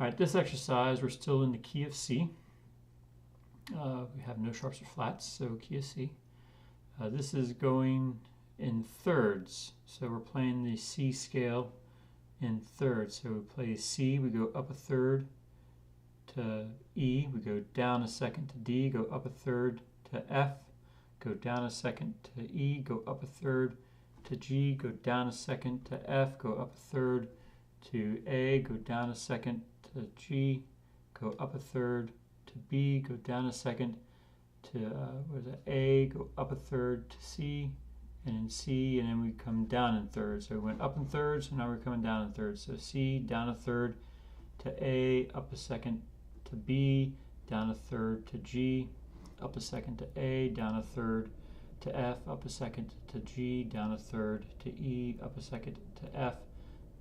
All right, this exercise, we're still in the key of C. We have no sharps or flats, so key of C. This is going in thirds, so we're playing the C scale in thirds. So we play C, we go up a third to E, we go down a second to D, go up a third to F, go down a second to E, go up a third to G, go down a second to F, go up a third to A, go down a second to G, go up a third to B, go down a second to A, go up a third to C, and then C, and then we come down in thirds. So we went up in thirds, and now we're coming down in thirds. So C, down a third to A, up a second to B, down a third to G, up a second to A, down a third to F, up a second to G, down a third to E, up a second to F,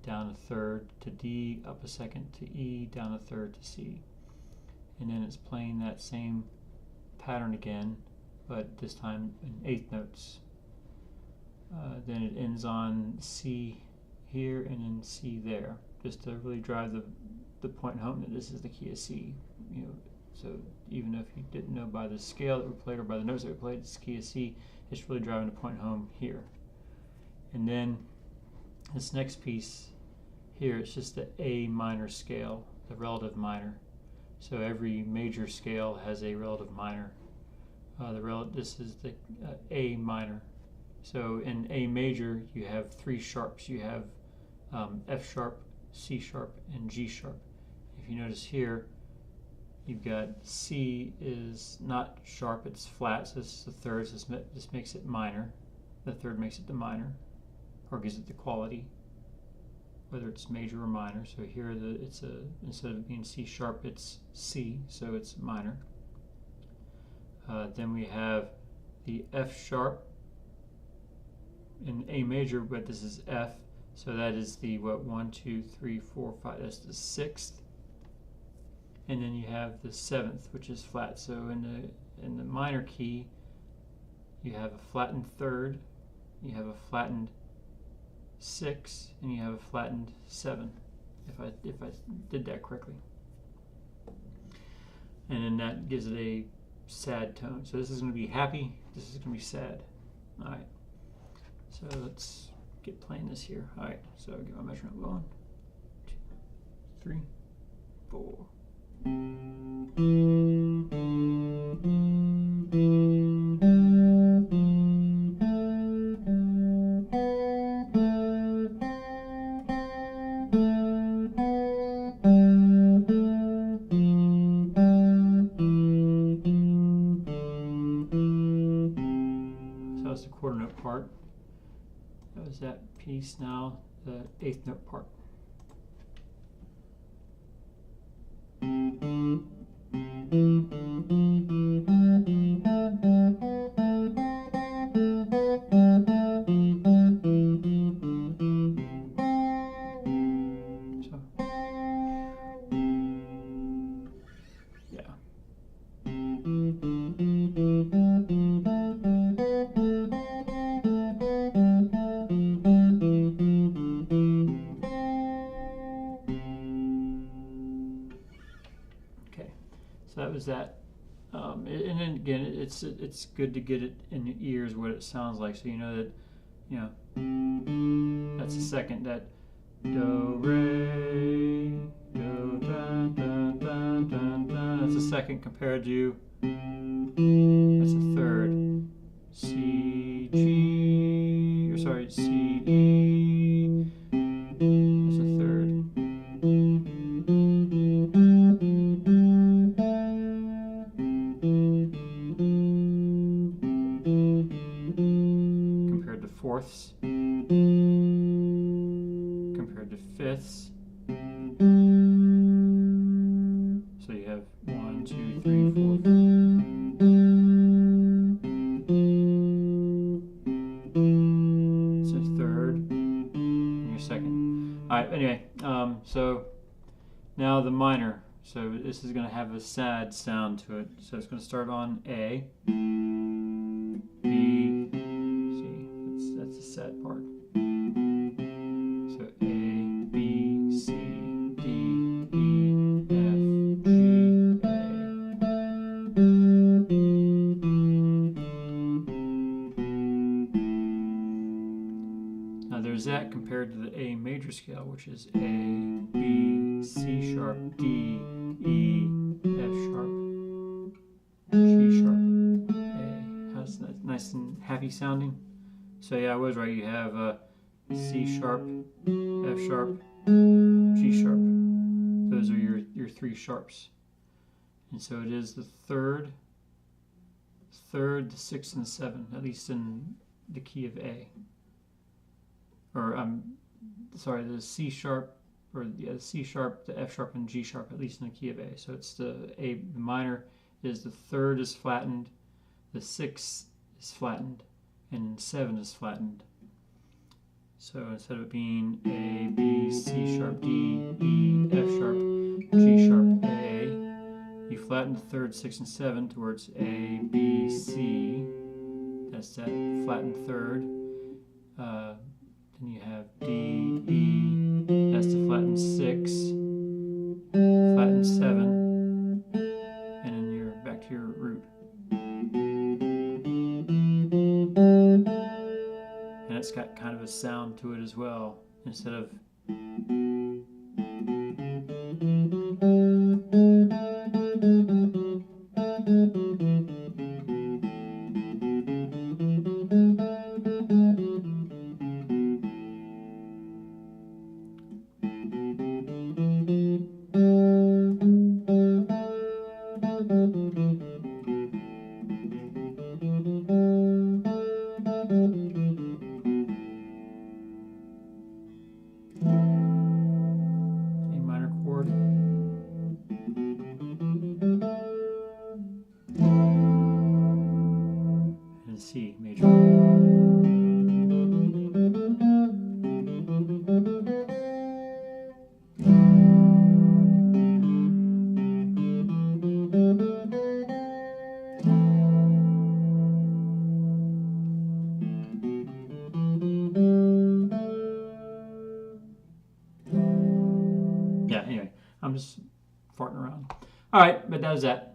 down a third to D, up a second to E, down a third to C. And then it's playing that same pattern again, but this time in eighth notes. Then it ends on C here and then C there, just to really drive the point home that this is the key of C. You know, so even if you didn't know by the scale that we played or by the notes that we played, it's key of C. It's really driving the point home here. And then this next piece here, it's just the A minor scale, the relative minor. So every major scale has a relative minor. This is the A minor. So in A major, you have three sharps. You have F sharp, C sharp, and G sharp. If you notice here, you've got C is not sharp, it's flat, so this is the third, so this makes it minor. The third makes it the minor, or gives it the quality, whether it's major or minor. So here instead of being C sharp, it's C, so it's minor. Then we have the F sharp in A major, but this is F, so that is the 1, 2, 3, 4, 5, that's the sixth. And then you have the seventh, which is flat. So in the minor key, you have a flattened third, you have a flattened 6, and you have a flattened 7, if I did that correctly. And then that gives it a sad tone. So this is going to be happy, this is going to be sad. All right, so let's get playing this here. All right, so get my measurement going. 2, 3, 4. That's the quarter note part. That was that piece. Now the eighth note part. So that was that, and then again, it's good to get it in your ears what it sounds like, so you know that, you know, that's the second. That do re do da da da da da. That's the second compared to that's the third. C G, or sorry, C E. That's the third. Fourths compared to fifths. So you have 1, 2, 3, 4. It's a third and your second. All right. Anyway, so now the minor. So this is going to have a sad sound to it. So it's going to start on A, B. That's the sad part. So A, B, C, D, E, major scale, which is A, B, C sharp, D, E, F sharp, G sharp, A. How's that? Nice and happy sounding. So yeah, I was right. You have C sharp, F sharp, G sharp. Those are your three sharps. And so it is the third, the sixth, and the seventh, at least in the key of A. Or sorry, the C sharp, or yeah, the C sharp, the F sharp, and G sharp, at least in the key of A. So it's the minor is the third is flattened, the sixth is flattened, and 7 is flattened. So instead of it being A, B, C sharp, D, E, F sharp, G sharp, A, you flatten the third, 6, and 7 towards A, B, C. That's that flattened third. Then you have D, E. That's the flattened 6, flattened 7, and then you're back to your root. And it's got kind of a sound to it as well, instead of C major. Yeah, anyway, I'm just farting around. All right, but that was that.